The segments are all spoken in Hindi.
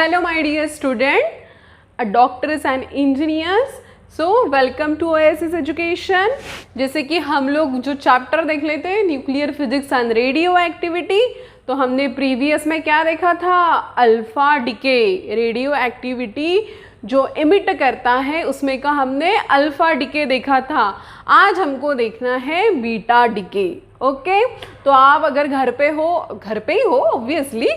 Hello my dear student, doctors and engineers. So welcome to OASIS Education. जैसे कि हम लोग जो चैप्टर देख लेते हैं nuclear physics and radio activity, तो हमने प्रीवियस में क्या देखा था? अल्फा डिके, रेडियो एक्टिविटी जो एमिट करता है उसमें का हमने अल्फा डिके देखा था। आज हमको देखना है बीटा डिके। ओके, तो आप अगर घर पे ही हो ऑब्वियसली,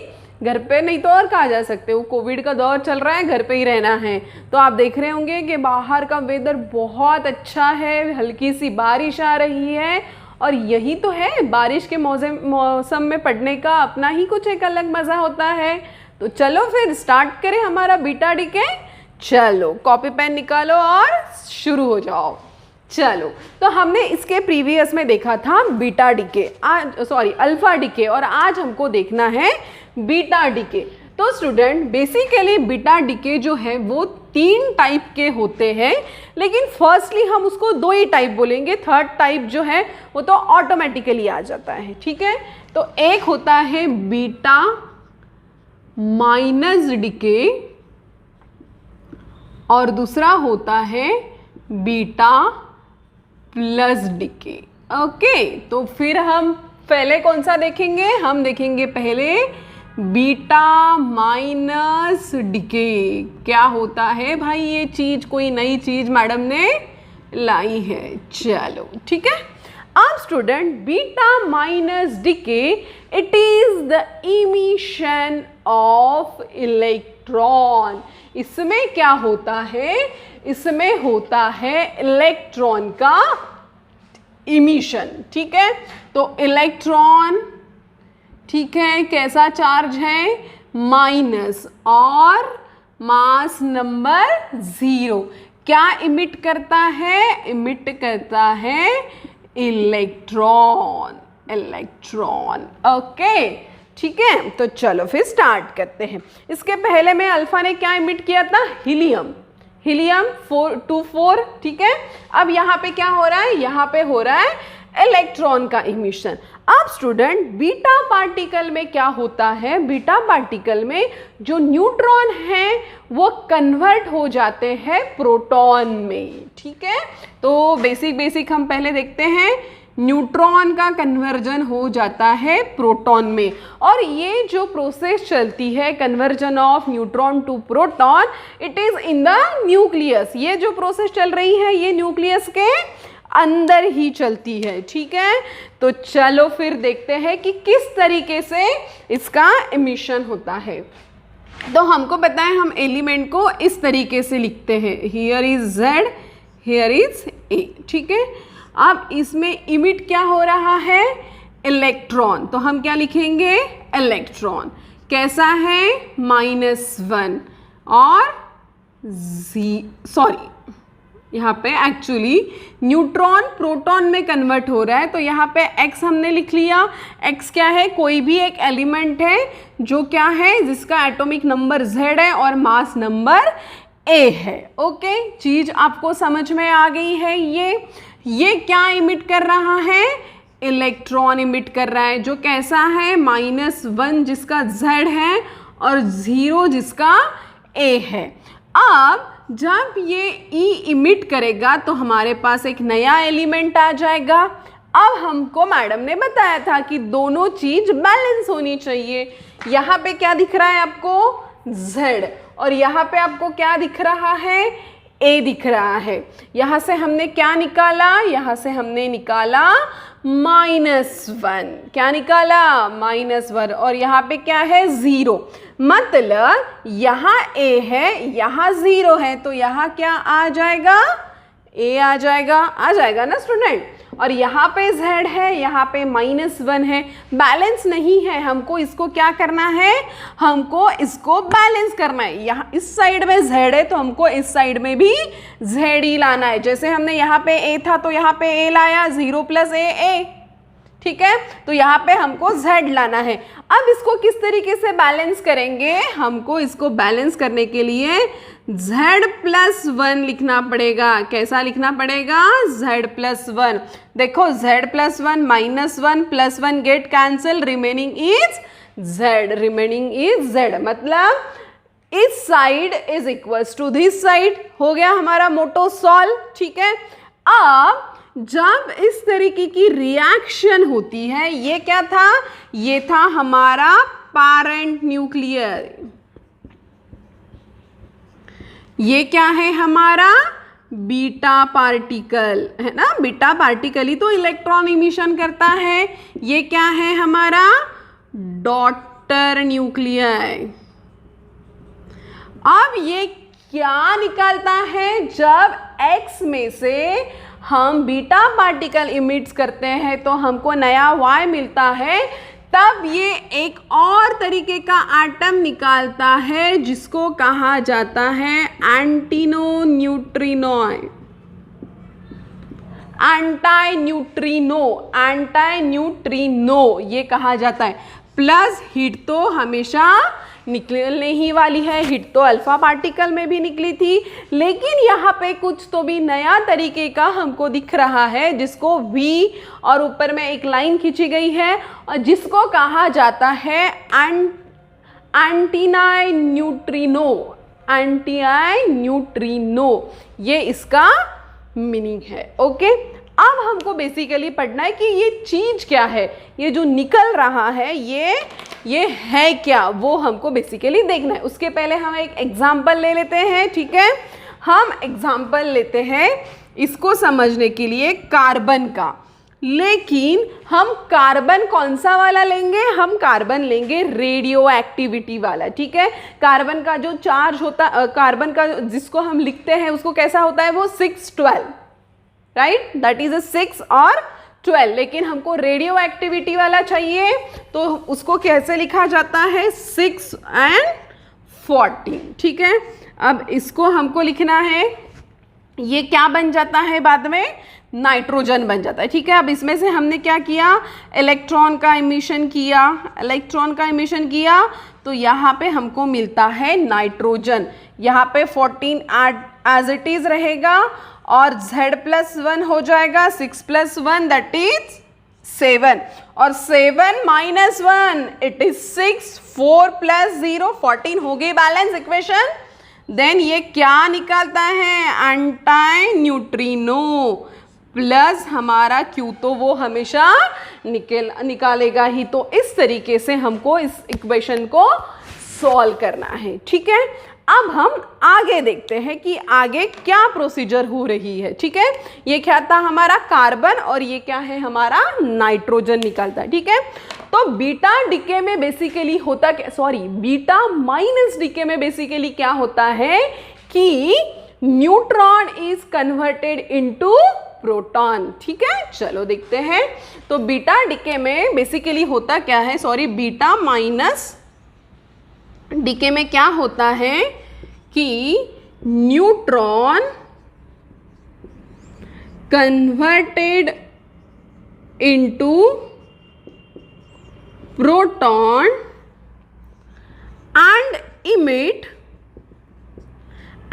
घर पे नहीं तो और कहाँ जा सकते हो, कोविड का दौर चल रहा है, घर पे ही रहना है। तो आप देख रहे होंगे कि बाहर का वेदर बहुत अच्छा है, हल्की सी बारिश आ रही है, और यही तो है बारिश के मौसम में पढ़ने का अपना ही कुछ एक अलग मज़ा होता है। तो चलो फिर स्टार्ट करें हमारा बीटा डिके। चलो कॉपी पेन निकालो और शुरू हो जाओ। चलो, तो हमने इसके प्रीवियस में देखा था बीटा डिके, अल्फा डिके, और आज हमको देखना है बीटा डिके। तो स्टूडेंट बेसिकली बीटा डिके जो है वो 3 टाइप के होते हैं, लेकिन फर्स्टली हम उसको 2 ही टाइप बोलेंगे, थर्ड टाइप जो है वो तो ऑटोमेटिकली आ जाता है। ठीक है, तो एक होता है बीटा माइनस डिके और दूसरा होता है बीटा प्लस डिके। ओके, तो फिर हम पहले कौन सा देखेंगे? हम देखेंगे पहले बीटा माइनस डिके। क्या होता है भाई ये चीज? कोई नई चीज मैडम ने लाई है। चलो ठीक है। अब student beta minus decay, it is the emission of electron. इसमें क्या होता है? इसमें होता है इलेक्ट्रॉन का इमिशन। ठीक है, तो इलेक्ट्रॉन, ठीक है, कैसा चार्ज है? माइनस, और मास नंबर 0। क्या इमिट करता है? इमिट करता है इलेक्ट्रॉन। ओके ठीक है, तो चलो फिर स्टार्ट करते हैं। इसके पहले में अल्फा ने क्या इमिट किया था? हीलियम 424। ठीक है, अब यहाँ पे क्या हो रहा है? यहाँ पे हो रहा है इलेक्ट्रॉन का इमिशन। अब स्टूडेंट बीटा पार्टिकल में क्या होता है? बीटा पार्टिकल में जो न्यूट्रॉन है वो कन्वर्ट हो जाते हैं प्रोटॉन में। ठीक है, तो बेसिक हम पहले देखते हैं। न्यूट्रॉन का कन्वर्जन हो जाता है प्रोटॉन में, और ये जो प्रोसेस चलती है conversion of neutron to proton, it is in the nucleus. ये जो प्रोसेस चल रही है ये न्यूक्लियस के अंदर ही चलती है। ठीक है, तो चलो फिर देखते हैं कि किस तरीके से इसका एमिशन होता है। तो हमको पता है हम एलिमेंट को इस तरीके से लिखते हैं, here is Z, here is A। ठीक है, अब इसमें इमिट क्या हो रहा है? इलेक्ट्रॉन। तो हम क्या लिखेंगे? इलेक्ट्रॉन कैसा है? -1 और यहाँ पे एक्चुअली न्यूट्रॉन प्रोटॉन में कन्वर्ट हो रहा है, तो यहाँ पे x हमने लिख लिया। x क्या है? कोई भी एक एलिमेंट है जो क्या है, जिसका एटॉमिक नंबर Z है और मास नंबर A है। ओके, चीज आपको समझ में आ गई है। ये क्या इमिट कर रहा है? इलेक्ट्रॉन इमिट कर रहा है, जो कैसा है? -1 जिसका Z है और 0 जिसका A है। अब जब ये E इमिट करेगा तो हमारे पास एक नया एलिमेंट आ जाएगा। अब हमको मैडम ने बताया था कि दोनों चीज बैलेंस होनी चाहिए। यहाँ पे क्या दिख रहा है आपको? Z, और यहाँ पे आपको क्या दिख रहा है? A दिख रहा है। यहाँ से हमने क्या निकाला? यहाँ से हमने निकाला -1। क्या निकाला? -1, और यहाँ पे क्या है? 0। मतलब यहाँ A है, यहाँ 0 है, तो यहाँ क्या आ जाएगा? A आ जाएगा ना स्टूडेंट। और यहाँ पे Z है, यहाँ पे -1 है, बैलेंस नहीं है। हमको इसको क्या करना है? हमको इसको बैलेंस करना है। यहाँ इस साइड में Z है तो हमको इस साइड में भी Z ही लाना है। जैसे हमने यहाँ पे A था तो यहाँ पे A लाया, 0 + A। ठीक है, तो यहाँ पे हमको Z लाना है। अब इसको किस तरीके से बैलेंस करेंगे? हमको इसको बैलेंस करने के लिए Z+1 लिखना पड़ेगा। कैसा लिखना पड़ेगा? Z+1। देखो Z+1 -1 +1 get cancel, remaining is Z। मतलब इस side is equals to this side, हो गया हमारा मोटो सॉल्व। ठीक है, अब जब इस तरीके की रिएक्शन होती है, ये क्या था, ये था हमारा पेरेंट न्यूक्लियर, ये क्या है हमारा बीटा पार्टिकल, है ना, बीटा पार्टिकल ही तो इलेक्ट्रॉन इमिशन करता है। ये क्या है हमारा डॉटर न्यूक्लियर। अब ये क्या निकालता है, जब X में से हम बीटा पार्टिकल इमिट्स करते हैं तो हमको नया Y मिलता है, तब ये एक और तरीके का एटम निकालता है जिसको कहा जाता है एंटीनो न्यूट्रिनो, एंटी न्यूट्रिनो ये कहा जाता है। प्लस हिट तो हमेशा निकलने ही वाली है, हिट तो अल्फा पार्टिकल में भी निकली थी, लेकिन यहाँ पे कुछ तो भी नया तरीके का हमको दिख रहा है जिसको V और ऊपर में एक लाइन खींची गई है और जिसको कहा जाता है एंटीनाई न्यूट्रिनो, एंटीनाई न्यूट्रिनो, ये इसका मीनिंग है। ओके, अब हमको बेसिकली पढ़ना है कि ये चीज़ क्या है, ये जो निकल रहा है ये है क्या, वो हमको बेसिकली देखना है। उसके पहले हम एक एग्जाम्पल ले लेते हैं। ठीक है, हम एग्जाम्पल लेते हैं इसको समझने के लिए कार्बन का, लेकिन हम कार्बन कौन सा वाला लेंगे, हम कार्बन लेंगे रेडियो एक्टिविटी वाला। ठीक है, कार्बन का जो चार्ज होता, कार्बन का जिसको हम लिखते हैं उसको कैसा होता है, वो 612, राइट, दैट इज 6 और 12, लेकिन हमको रेडियो एक्टिविटी वाला चाहिए तो उसको कैसे लिखा जाता है, 6 और 14। ठीक है, अब इसको हमको लिखना है, ये क्या बन जाता है बाद में, नाइट्रोजन बन जाता है। ठीक है, अब इसमें से हमने क्या किया, इलेक्ट्रॉन का इमिशन किया, इलेक्ट्रॉन का इमिशन किया तो यहाँ पे हमको मिलता है नाइट्रोजन। यहाँ पे 14 एज इट इज रहेगा और Z+1 हो जाएगा, 6+1 दैट इज 7 और 7 - 1 इट इज 6, 4 + 0 14 हो गई बैलेंस इक्वेशन। देन ये क्या निकालता है, एंटी न्यूट्रिनो प्लस हमारा Q, तो वो हमेशा निकालेगा ही। तो इस तरीके से हमको इस इक्वेशन को सॉल्व करना है। ठीक है, अब हम आगे देखते हैं कि आगे क्या प्रोसीजर हो रही है। ठीक है, ये क्या था हमारा कार्बन और ये क्या है हमारा नाइट्रोजन निकलता है। ठीक है, तो बीटा डीके में बेसिकली होता क्या, सॉरी बीटा माइनस डीके में बेसिकली क्या होता है कि neutron is converted into proton. ठीक है, चलो देखते हैं। तो बीटा डीके में बेसिकली होता क्या है, सॉरी बीटा माइनस डीके में क्या होता है कि neutron converted into proton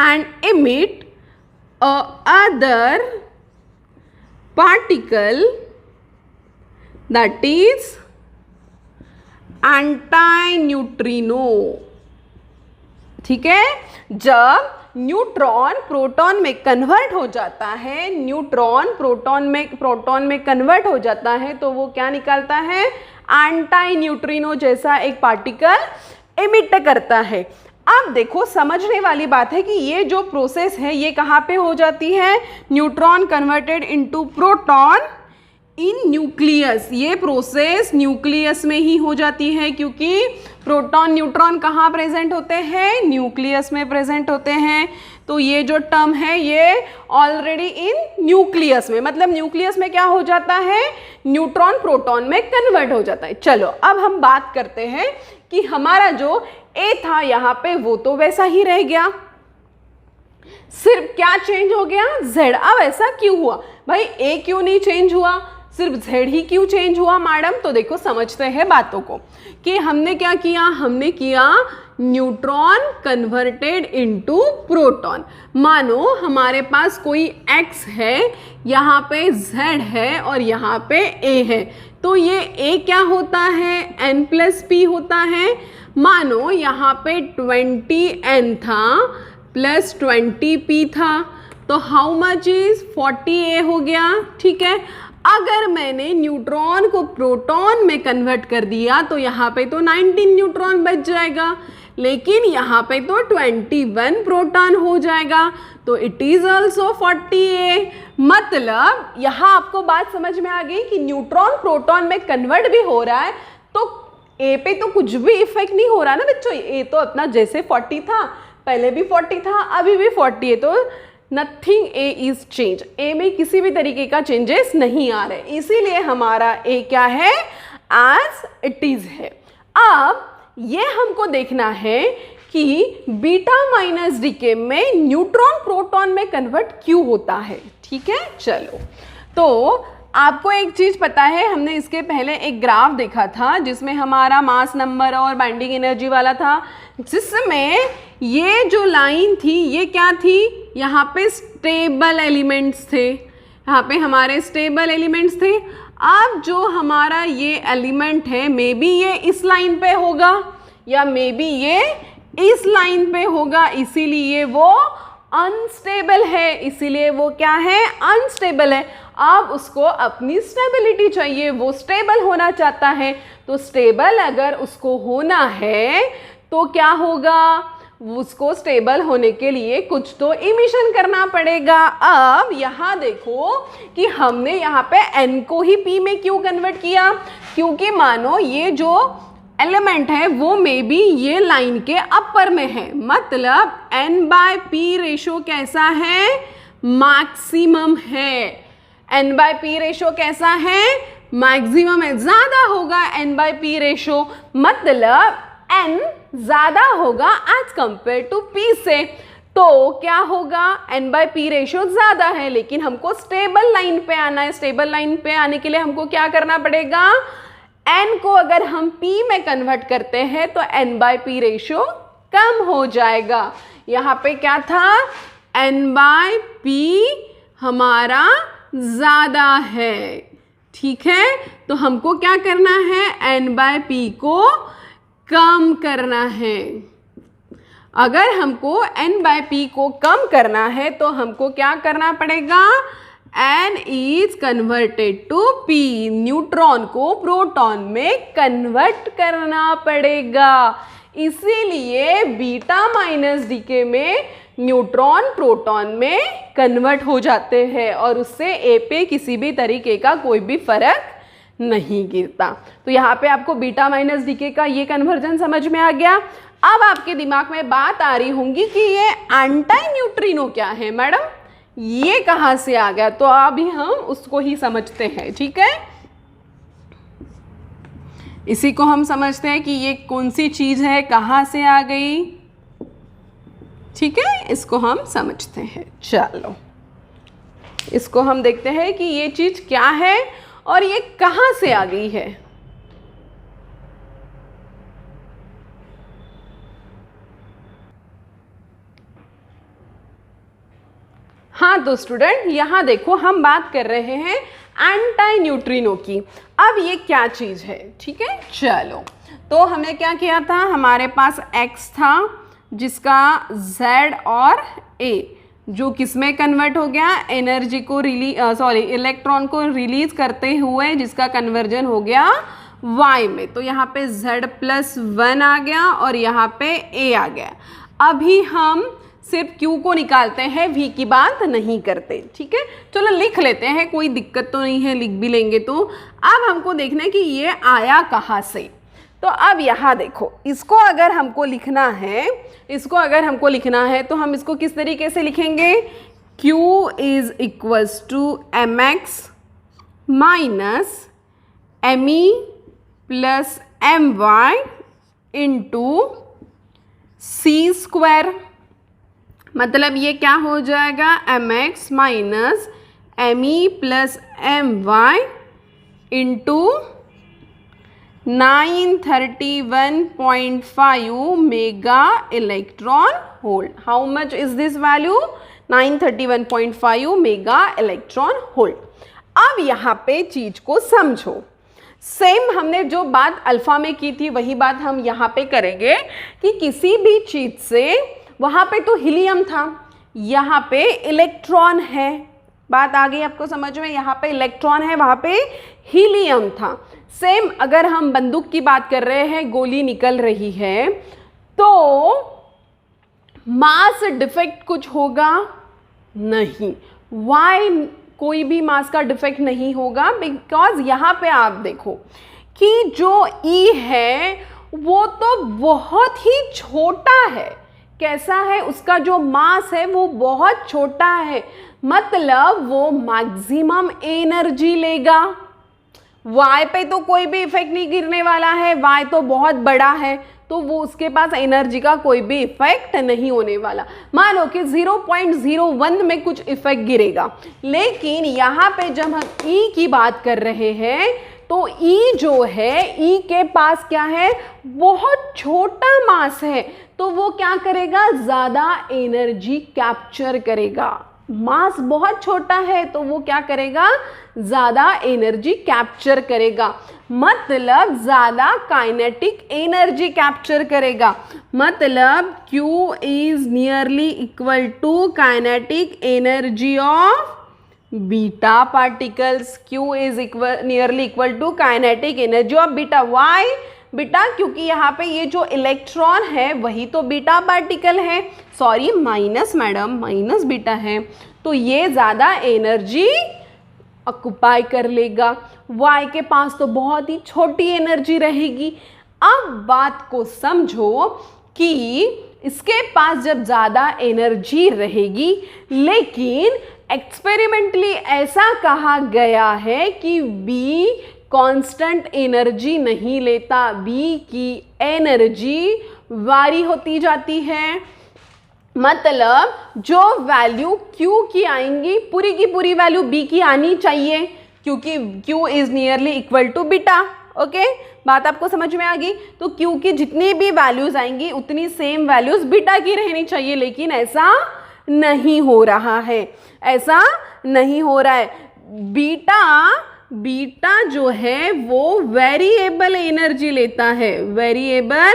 and emit a other particle that is anti-neutrino. ठीक है, जब न्यूट्रॉन प्रोटॉन में कन्वर्ट हो जाता है, न्यूट्रॉन प्रोटॉन में कन्वर्ट हो जाता है तो वो क्या निकालता है, एंटी-न्यूट्रिनो जैसा एक पार्टिकल एमिट करता है। अब देखो समझने वाली बात है कि ये जो प्रोसेस है ये कहाँ पे हो जाती है, न्यूट्रॉन कन्वर्टेड इनटू प्रोटॉन इन न्यूक्लियस। ये प्रोसेस न्यूक्लियस में ही हो जाती है क्योंकि प्रोटॉन न्यूट्रॉन कहाँ प्रेजेंट होते हैं, न्यूक्लियस में प्रेजेंट होते हैं। तो ये जो टर्म है ये ऑलरेडी इन न्यूक्लियस में, मतलब न्यूक्लियस में क्या हो जाता है, न्यूट्रॉन प्रोटॉन में कन्वर्ट हो जाता है। चलो अब हम बात करते हैं कि हमारा जो ए था यहाँ पे वो तो वैसा ही रह गया, सिर्फ क्या चेंज हो गया, Z। अब ऐसा क्यों हुआ भाई, ए क्यों नहीं चेंज हुआ, सिर्फ Z ही क्यों चेंज हुआ मैडम? तो देखो समझते हैं बातों को कि हमने क्या किया, हमने किया न्यूट्रॉन कन्वर्टेड इनटू प्रोटॉन। मानो हमारे पास कोई X है, यहाँ पे Z है और यहाँ पे A है, तो ये A क्या होता है, N+P होता है। मानो यहाँ पे 20n था प्लस 20p था, तो हाउ मच इज 40a हो गया। ठीक है, अगर मैंने न्यूट्रॉन को प्रोटॉन में कन्वर्ट कर दिया तो यहाँ पे तो 19 न्यूट्रॉन बच जाएगा, लेकिन यहाँ पे तो 21 प्रोटॉन हो जाएगा, तो इट इज ऑल्सो 40a। मतलब यहाँ आपको बात समझ में आ गई कि न्यूट्रॉन प्रोटॉन में कन्वर्ट भी हो रहा है, तो a पे तो कुछ भी इफेक्ट नहीं हो रहा ना बच्चों। a तो अपना जैसे 40 था, पहले भी 40 था, अभी भी 40 है, तो नथिंग ए इज चेंज। ए में किसी भी तरीके का चेंजेस नहीं आ रहे, इसीलिए हमारा ए क्या है, एज इट इज है। अब ये हमको देखना है कि बीटा माइनस डीके में न्यूट्रॉन प्रोटॉन में कन्वर्ट क्यों होता है। ठीक है, चलो, तो आपको एक चीज पता है, हमने इसके पहले एक ग्राफ देखा था जिसमें हमारा मास नंबर और बाइंडिंग एनर्जी वाला था, जिसमें ये जो लाइन थी ये क्या थी, यहाँ पे स्टेबल एलिमेंट्स थे, यहाँ पे हमारे स्टेबल एलिमेंट्स थे। अब जो हमारा ये एलिमेंट है, मे बी ये इस लाइन पे होगा या मे बी ये इस लाइन पे होगा, इसीलिए वो अनस्टेबल है, इसीलिए वो क्या है, अनस्टेबल है। अब उसको अपनी स्टेबिलिटी चाहिए, वो स्टेबल होना चाहता है, तो स्टेबल अगर उसको होना है तो क्या होगा, उसको स्टेबल होने के लिए कुछ तो इमिशन करना पड़ेगा। अब यहाँ देखो कि हमने यहाँ पे n को ही p में क्यों कन्वर्ट किया, क्योंकि मानो ये जो एलिमेंट है वो मे बी ये लाइन के अपर में है, मतलब n/p रेशो कैसा है, मैक्सिमम है। n/p रेशो कैसा है, मैक्सिमम है, ज्यादा होगा n/p रेशो, मतलब n ज्यादा होगा एज कंपेयर टू p से, तो क्या होगा, n/p रेशो ज्यादा है, लेकिन हमको स्टेबल लाइन पे आना है। स्टेबल लाइन पे आने के लिए हमको क्या करना पड़ेगा, n को अगर हम p में कन्वर्ट करते हैं तो n/p रेशो कम हो जाएगा। यहाँ पे क्या था, n/p हमारा ज्यादा है। ठीक है, तो हमको क्या करना है, n/p को कम करना है। अगर हमको n/p को कम करना है तो हमको क्या करना पड़ेगा, n is converted to p, neutron को प्रोटॉन में कन्वर्ट करना पड़ेगा। इसीलिए बीटा माइनस डीके में न्यूट्रॉन प्रोटॉन में कन्वर्ट हो जाते हैं और उससे a पे किसी भी तरीके का कोई भी फर्क नहीं गिरता। तो यहाँ पे आपको बीटा माइनस डीके का ये कन्वर्जन समझ में आ गया। अब आपके दिमाग में बात आ रही होंगी कि ये एंटी न्यूट्रिनो क्या है मैडम, ये कहाँ से आ गया, तो अभी हम उसको ही समझते हैं। ठीक है, इसी को हम समझते हैं कि ये कौन सी चीज है, कहाँ से आ गई। ठीक है, इसको हम समझते हैं। चलो, इसको हम देखते हैं कि ये चीज क्या है और ये कहाँ से आ गई है। हाँ तो स्टूडेंट, यहाँ देखो हम बात कर रहे हैं एंटी न्यूट्रिनो की। अब ये क्या चीज है, ठीक है। चलो, तो हमने क्या किया था, हमारे पास x था जिसका z और a जो किसमें कन्वर्ट हो गया, एनर्जी को इलेक्ट्रॉन को रिलीज करते हुए, जिसका कन्वर्जन हो गया y में। तो यहाँ पे z+1 आ गया और यहाँ पे a आ गया। अभी हम सिर्फ q को निकालते हैं, v की बात नहीं करते। ठीक है, चलो लिख लेते हैं, कोई दिक्कत तो नहीं है, लिख भी लेंगे। तो अब हमको देखना है कि ये आया कहाँ से। तो अब यहाँ देखो, इसको अगर हमको लिखना है, तो हम इसको किस तरीके से लिखेंगे, q is equals to mx minus me plus my into C square. मतलब ये क्या हो जाएगा, mx minus me plus my into 931.5 mega electron volt. How much is this value, 931.5 mega electron volt. अब यहाँ पे चीज को समझो, सेम हमने जो बात अल्फा में की थी वही बात हम यहाँ पे करेंगे कि किसी भी चीज से, वहाँ पे तो हीलियम था, यहाँ पे इलेक्ट्रॉन है, बात आ गई आपको समझ में, यहाँ पे इलेक्ट्रॉन है, वहाँ पे हीलियम था। सेम अगर हम बंदूक की बात कर रहे हैं, गोली निकल रही है, तो मास डिफेक्ट कुछ होगा नहीं। वाई कोई भी मास का डिफेक्ट नहीं होगा? बिकॉज यहाँ पे आप देखो कि जो E है वो तो बहुत ही छोटा है। कैसा है? उसका जो मास है वो बहुत छोटा है, मतलब वो मैक्सिमम एनर्जी लेगा। Y पे तो कोई भी इफेक्ट नहीं गिरने वाला है, Y तो बहुत बड़ा है, तो वो उसके पास एनर्जी का कोई भी इफेक्ट नहीं होने वाला। मानो कि 0.01 में कुछ इफेक्ट गिरेगा, लेकिन यहाँ पे जब हम E की बात कर रहे हैं तो E जो है, E के पास क्या है? बहुत छोटा मास है, तो वो क्या करेगा? ज़्यादा एनर्जी कैप्चर करेगा। मास बहुत छोटा है तो वो क्या करेगा? ज़्यादा एनर्जी कैप्चर करेगा, मतलब ज़्यादा काइनेटिक एनर्जी कैप्चर करेगा। मतलब Q is nearly equal to kinetic energy of beta particles. Q is nearly equal to kinetic energy of beta. Why? Beta क्योंकि यहाँ पे ये जो इलेक्ट्रॉन है वही तो बीटा पार्टिकल है, sorry minus madam, minus beta है, तो ये ज़्यादा एनर्जी ऑक्युपाई कर लेगा। वाई के पास तो बहुत ही छोटी एनर्जी रहेगी। अब बात को समझो कि इसके पास जब ज़्यादा एनर्जी रहेगी, लेकिन एक्सपेरिमेंटली ऐसा कहा गया है कि बी कांस्टेंट एनर्जी नहीं लेता, बी की एनर्जी वारी होती जाती है। मतलब जो वैल्यू Q की आएंगी पूरी की पूरी वैल्यू B की आनी चाहिए, क्योंकि Q is nearly equal to beta. Okay, बात आपको समझ में आ गई? तो Q की जितनी भी वैल्यूज आएंगी उतनी सेम वैल्यूज बीटा की रहनी चाहिए, लेकिन ऐसा नहीं हो रहा है, ऐसा नहीं हो रहा है। बीटा जो है वो वेरिएबल एनर्जी लेता है, वेरिएबल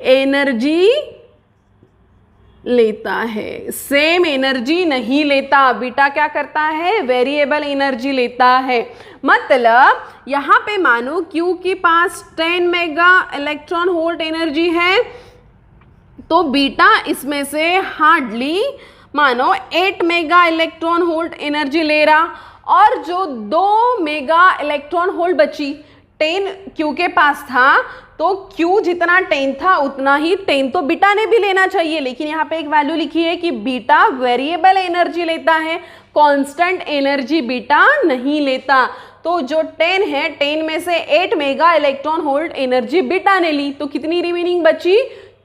एनर्जी लेता है, सेम एनर्जी नहीं लेता। बीटा क्या करता है? वेरिएबल एनर्जी लेता है। मतलब यहाँ पे मानो Q के पास 10 मेगा इलेक्ट्रॉन वोल्ट एनर्जी है, तो बीटा इसमें से हार्डली मानो 8 मेगा इलेक्ट्रॉन वोल्ट एनर्जी ले रहा, और जो 2 मेगा इलेक्ट्रॉन वोल्ट बची, 10 Q के पास था, तो Q जितना 10 था उतना ही 10 तो बीटा ने भी लेना चाहिए, लेकिन यहाँ पे एक वैल्यू लिखी है कि बीटा वेरिएबल एनर्जी लेता है, कांस्टेंट एनर्जी बीटा नहीं लेता। तो जो 10 है, 10 में से 8 mega electron volt energy beta ने ली, तो कितनी रिमेनिंग बची?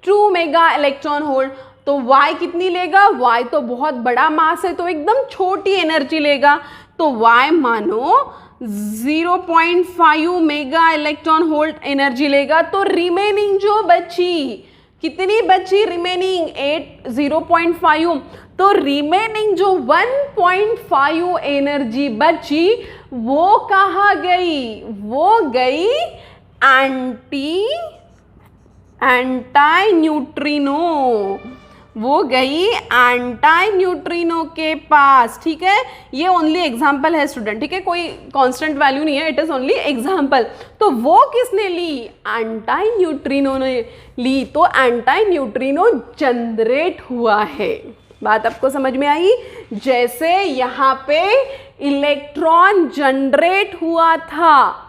2 मेगा इलेक्ट्रॉन वोल्ट। तो Y कितनी लेगा? Y तो बहुत बड़ा मास है, तो एकदम छोटी एनर्जी लेगा, तो Y मानो 0.5 मेगा इलेक्ट्रॉन वोल्ट एनर्जी लेगा। तो रिमेनिंग जो बची, कितनी बची रिमेनिंग? 0.5। तो रिमेनिंग जो 1.5 एनर्जी बची वो कहाँ गई? वो गई एंटी न्यूट्रिनो, वो गई एंटी न्यूट्रिनो के पास। ठीक है, ये ओनली एग्जाम्पल है स्टूडेंट, ठीक है, कोई कांस्टेंट वैल्यू नहीं है, इट इज ओनली एग्जाम्पल। तो वो किसने ली? एंटी न्यूट्रिनो ने ली, तो एंटी न्यूट्रिनो जनरेट हुआ है। बात आपको समझ में आई? जैसे यहाँ पे इलेक्ट्रॉन जनरेट हुआ था।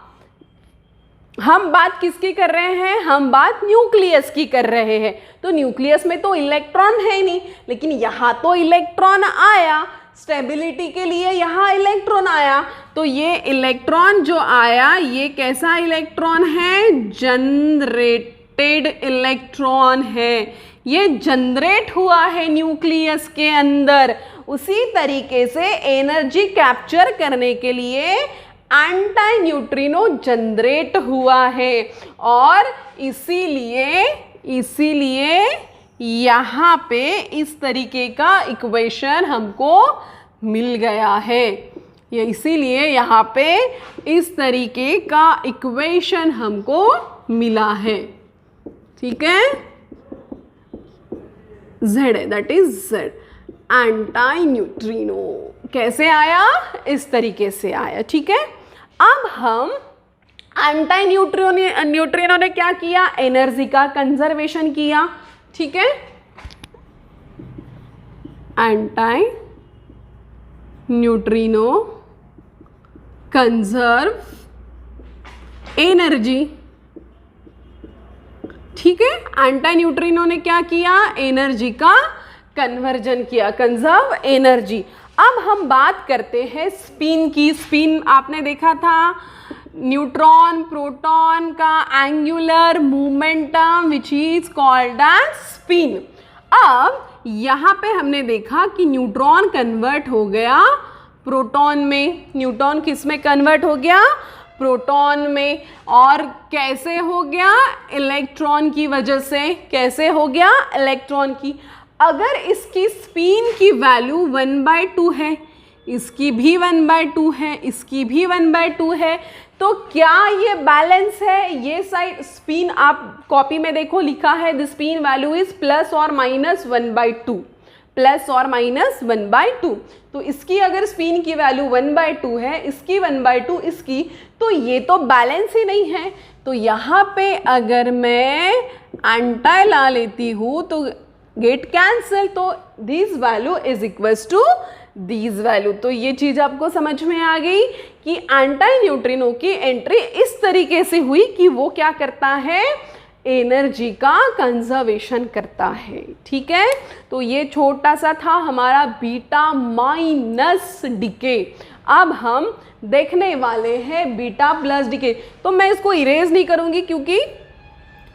हम बात किसकी कर रहे हैं? हम बात न्यूक्लियस की कर रहे हैं। तो न्यूक्लियस में तो इलेक्ट्रॉन है नहीं, लेकिन यहाँ तो इलेक्ट्रॉन आया, स्टेबिलिटी के लिए यहाँ इलेक्ट्रॉन आया। तो ये इलेक्ट्रॉन जो आया, ये कैसा इलेक्ट्रॉन है? जनरेटेड इलेक्ट्रॉन है, ये जनरेट हुआ है न्यूक्लियस के अंदर। उसी तरीके से एनर्जी कैप्चर करने के लिए एंटी न्यूट्रिनो जनरेट हुआ है, और इसीलिए यहाँ पे इस तरीके का इक्वेशन हमको मिल गया है। ये इसीलिए यहाँ पे इस तरीके का इक्वेशन हमको मिला है, ठीक है। Z है, that is Z, anti neutrino कैसे आया, इस तरीके से आया, ठीक है। अब हम एंटी न्यूट्रिनो ने क्या किया, एनर्जी का कंजर्वेशन किया, ठीक है। एंटी न्यूट्रिनो कंजर्व एनर्जी, ठीक है। एंटी न्यूट्रिनो ने क्या किया, एनर्जी का कन्वर्जन किया, कंजर्व एनर्जी। अब हम बात करते हैं स्पिन की। स्पिन आपने देखा था, न्यूट्रॉन प्रोटॉन का angular momentum which is called as spin. अब यहाँ पे हमने देखा कि न्यूट्रॉन कन्वर्ट हो गया प्रोटॉन में, न्यूट्रॉन किस में कन्वर्ट हो गया, प्रोटॉन में। और कैसे हो गया, इलेक्ट्रॉन की वजह से। कैसे हो गया, इलेक्ट्रॉन की। अगर इसकी स्पिन की वैल्यू 1/2 है, इसकी भी 1/2 है, इसकी भी 1/2 है, तो क्या ये बैलेंस है। ये साइड स्पिन आप कॉपी में देखो लिखा है the spin value is +or-1/2, +or-1/2। तो इसकी अगर स्पिन की वैल्यू 1/2 है, इसकी 1/2 इसकी, तो ये तो बैलेंस ही नहीं है। तो यहाँ पे अगर मैं एंटी ला लेती हूँ तो गेट कैंसिल, तो this value is equals to this value. तो ये चीज आपको समझ में आ गई कि एंटी न्यूट्रिनो की एंट्री इस तरीके से हुई कि वो क्या करता है, एनर्जी का कंजर्वेशन करता है, ठीक है। तो ये छोटा सा था हमारा बीटा माइनस डीके। अब हम देखने वाले हैं बीटा प्लस डीके। तो मैं इसको इरेज नहीं करूंगी क्योंकि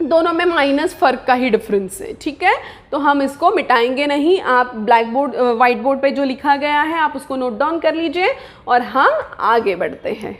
दोनों में माइनस फर्क का ही डिफरेंस है, ठीक है। तो हम इसको मिटाएंगे नहीं। आप ब्लैक बोर्ड व्हाइट बोर्ड पे जो लिखा गया है आप उसको नोट डाउन कर लीजिए और हम आगे बढ़ते हैं।